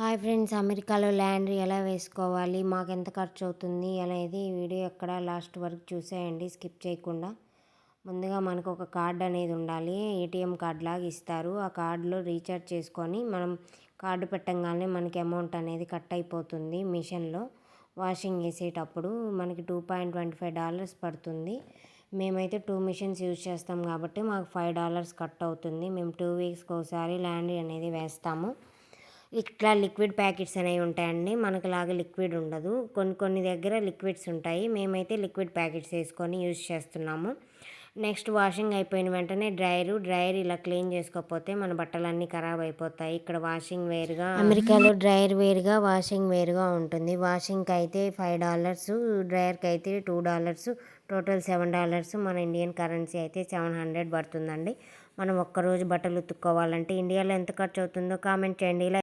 Hi friends, అమెరికాలో land ఎలా వేసుకోవాలి, మాకెంత ఖర్చు అవుతుంది అనేది ఈ వీడియో ఎక్కడ లాస్ట్ వరకు చూసేయండి స్కిప్ చేయకుండా. ముందుగా మనకు ఒక కార్డ్ అనేది ఉండాలి. ఏటీఎం కార్డ్ లాగా ఇస్తారు. ఆ కార్డులో రీఛార్జ్ చేసుకొని మనం కార్డు పెట్టంగానే మనకి అమౌంట్ అనేది కట్ అయిపోతుంది. మిషన్లో వాషింగ్ వేసేటప్పుడు మనకి $2.25 పడుతుంది. మేమైతే 2 మిషన్స్ యూజ్ చేస్తాం కాబట్టి మాకు $5 కట్ అవుతుంది. మేము 2 వీక్స్కి ఒకసారి ల్యాండ్ అనేది వేస్తాము. ఇట్లా లిక్విడ్ ప్యాకెట్స్ అనేవి ఉంటాయండి. మనకులాగా లిక్విడ్ ఉండదు. కొన్ని దగ్గర లిక్విడ్స్ ఉంటాయి. మేమైతే లిక్విడ్ ప్యాకెట్స్ వేసుకొని యూజ్ చేస్తున్నాము. నెక్స్ట్ వాషింగ్ అయిపోయిన వెంటనే డ్రైయర్ ఇలా క్లీన్ చేసుకోకపోతే మన బట్టలన్నీ ఖరాబ్ అయిపోతాయి. ఇక్కడ వాషింగ్ వేరుగా, అమెరికాలో డ్రైయర్ వేరుగా, వాషింగ్ వేరుగా ఉంటుంది. వాషింగ్కి అయితే $5, డ్రైయర్కి అయితే $2, టోటల్ $7. మన ఇండియన్ కరెన్సీ అయితే 700 పడుతుందండి. మనం ఒక్కరోజు బట్టలు ఉతుక్కోవాలంటే ఇండియాలో ఎంత ఖర్చు అవుతుందో కామెంట్ చేయండి.